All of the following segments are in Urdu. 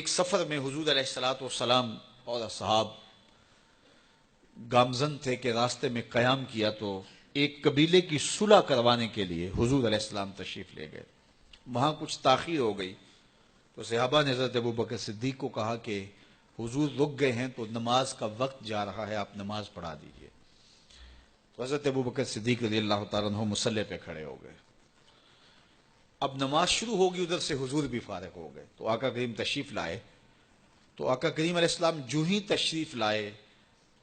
ایک سفر میں حضور علیہ الصلوۃ والسلام اور اصحاب گامزن تھے کہ راستے میں قیام کیا تو ایک قبیلے کی صلح کروانے کے لیے حضور علیہ السلام تشریف لے گئے. وہاں کچھ تاخیر ہو گئی تو صحابہ نے حضرت ابوبکر صدیق کو کہا کہ حضور رک گئے ہیں تو نماز کا وقت جا رہا ہے، آپ نماز پڑھا دیجئے. تو حضرت ابوبکر صدیق رضی اللہ تعالیٰ عنہ مصلی پہ کھڑے ہو گئے. اب نماز شروع ہوگی، ادھر سے حضور بھی فارغ ہو گئے تو آقا کریم تشریف لائے. تو آقا کریم علیہ السلام جو ہی تشریف لائے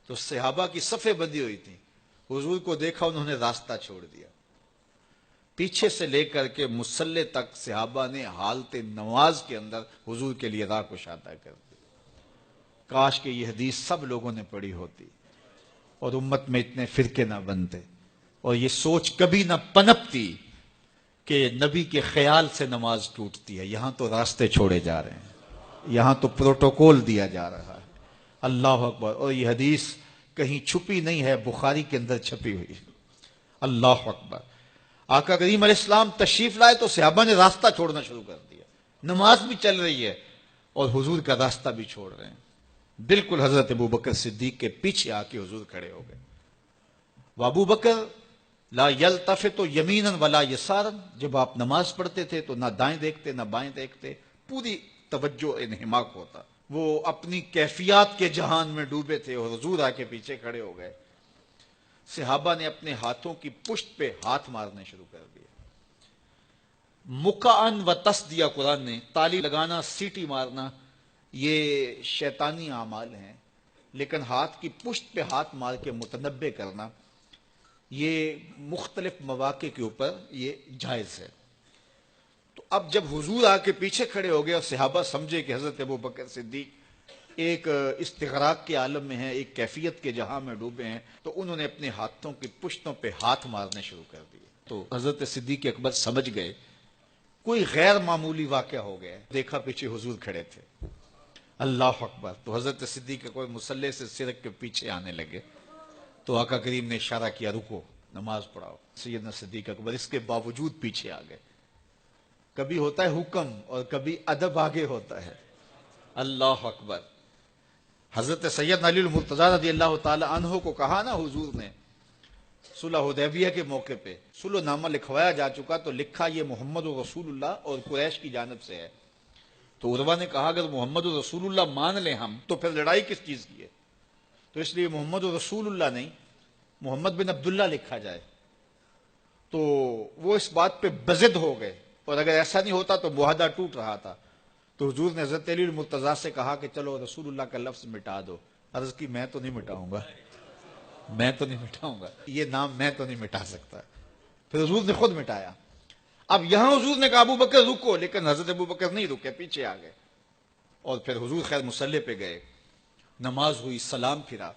تو صحابہ کی صفیں بندی ہوئی تھی. حضور کو دیکھا، انہوں نے راستہ چھوڑ دیا. پیچھے سے لے کر کے مصلی تک صحابہ نے حالت نماز کے اندر حضور کے لیے راہ کشادہ کر دی. کاش کہ یہ حدیث سب لوگوں نے پڑھی ہوتی اور امت میں اتنے فرقے نہ بنتے اور یہ سوچ کبھی نہ پنپتی کہ نبی کے خیال سے نماز ٹوٹتی ہے. یہاں تو راستے چھوڑے جا رہے ہیں، یہاں تو پروٹوکول دیا جا رہا ہے. اللہ اکبر. اور یہ حدیث کہیں چھپی نہیں ہے، بخاری کے اندر چھپی ہوئی. اللہ اکبر. آقا کریم علیہ السلام تشریف لائے تو صحابہ نے راستہ چھوڑنا شروع کر دیا. نماز بھی چل رہی ہے اور حضور کا راستہ بھی چھوڑ رہے ہیں. بالکل حضرت ابوبکر صدیق کے پیچھے آ کے حضور کھڑے ہو گئے. ابو بکر لا یلتفت یمینا ولا یسارا، جب آپ نماز پڑھتے تھے تو نہ دائیں دیکھتے نہ بائیں دیکھتے، پوری توجہ انہماک ہوتا. وہ اپنی کیفیات کے جہان میں ڈوبے تھے اور حضور آ کے پیچھے کھڑے ہو گئے. صحابہ نے اپنے ہاتھوں کی پشت پہ ہاتھ مارنے شروع کر دیے. مکعن و تس دیا قرآن نے. تالی لگانا، سیٹی مارنا یہ شیطانی اعمال ہیں، لیکن ہاتھ کی پشت پہ ہاتھ مار کے متنبع کرنا یہ مختلف مواقع کے اوپر یہ جائز ہے. تو اب جب حضور آ کے پیچھے کھڑے ہو گئے اور صحابہ سمجھے کہ حضرت ابوبکر صدیق ایک استغراق کے عالم میں ہیں، ایک کیفیت کے جہاں میں ڈوبے ہیں، تو انہوں نے اپنے ہاتھوں کی پشتوں پہ ہاتھ مارنے شروع کر دیے. تو حضرت صدیق اکبر سمجھ گئے کوئی غیر معمولی واقعہ ہو گیا. دیکھا پیچھے حضور کھڑے تھے. اللہ اکبر. تو حضرت صدیق اکبر مصلی سے سرک کے پیچھے آنے لگے تو آقا کریم نے اشارہ کیا رکو، نماز پڑھاؤ. سیدنا صدیق اکبر اس کے باوجود پیچھے آ گئے. کبھی ہوتا ہے حکم اور کبھی ادب آگے ہوتا ہے. اللہ اکبر. حضرت سیدنا علی المرتضیٰ رضی اللہ تعالی عنہ کو کہا نا حضور نے صلح حدیبیہ کے موقع پہ صلح نامہ لکھوایا جا چکا تو لکھا یہ محمد رسول اللہ اور قریش کی جانب سے ہے. تو عروہ نے کہا اگر محمد رسول اللہ مان لیں ہم تو پھر لڑائی کس چیز کی ہے؟ تو اس لیے محمد رسول اللہ نہیں، محمد بن عبداللہ لکھا جائے. تو وہ اس بات پہ بضد ہو گئے اور اگر ایسا نہیں ہوتا تو معاہدہ ٹوٹ رہا تھا. تو حضور نے حضرت علی المرتضیٰ سے کہا کہ چلو رسول اللہ کا لفظ مٹا دو. عرض کی میں تو نہیں مٹاؤں گا، میں تو نہیں مٹاؤں گا، یہ نام میں تو نہیں مٹا سکتا. پھر حضور نے خود مٹایا. اب یہاں حضور نے کہا ابو بکر رکو، لیکن حضرت ابو بکر نہیں رکے، پیچھے آ گئے. اور پھر حضور خیر مصلی پہ گئے، نماز ہوئی، سلام پھرا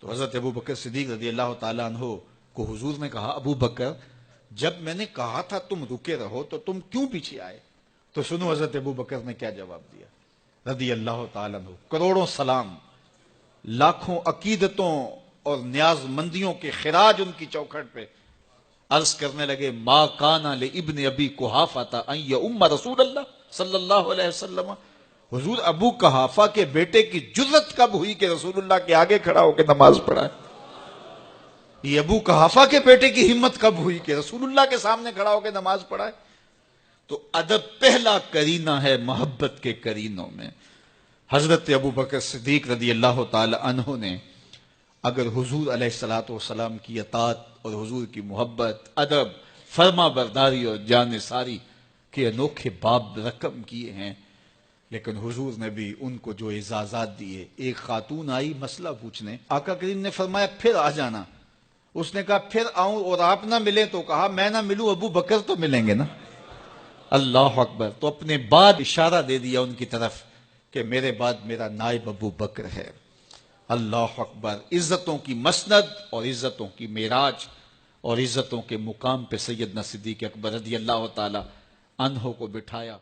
تو حضرت ابو بکر صدیق رضی اللہ تعالیٰ عنہ کو حضور نے کہا ابو بکر جب میں نے کہا تھا تم رکے رہو تو تم کیوں پیچھے آئے؟ تو سنو حضرت ابو بکر نے کیا جواب دیا رضی اللہ تعالیٰ عنہ. کروڑوں سلام، لاکھوں عقیدتوں اور نیاز مندیوں کے خراج ان کی چوکھٹ پہ. عرض کرنے لگے ما کان لابن ابی قحافہ ان یؤم رسول اللہ صلی اللہ علیہ وسلم. حضور ابو قحافہ کے بیٹے کی جرت کب ہوئی کہ رسول اللہ کے آگے کھڑا ہو کے نماز پڑھائے؟ یہ ابو قحافہ کے بیٹے کی ہمت کب ہوئی کہ رسول اللہ کے سامنے کھڑا ہو کے نماز پڑھائے؟ تو ادب پہلا کرینہ ہے محبت کے کرینوں میں. حضرت ابو بکر صدیق رضی اللہ تعالی عنہ نے اگر حضور علیہ الصلوۃ والسلام کی اطاعت اور حضور کی محبت، ادب، فرما برداری اور جانثاری کے انوکھے باب رقم کیے ہیں، لیکن حضور نے بھی ان کو جو اعزازات دیے. ایک خاتون آئی مسئلہ پوچھنے، آقا کریم نے فرمایا پھر آ جانا. اس نے کہا پھر آؤں اور آپ نہ ملیں؟ تو کہا میں نہ ملوں ابو بکر تو ملیں گے نا. اللہ اکبر. تو اپنے بعد اشارہ دے دیا ان کی طرف کہ میرے بعد میرا نائب ابو بکر ہے. اللہ اکبر. عزتوں کی مسند اور عزتوں کی معراج اور عزتوں کے مقام پہ سیدنا صدیق اکبر رضی اللہ تعالی عنہ کو بٹھایا.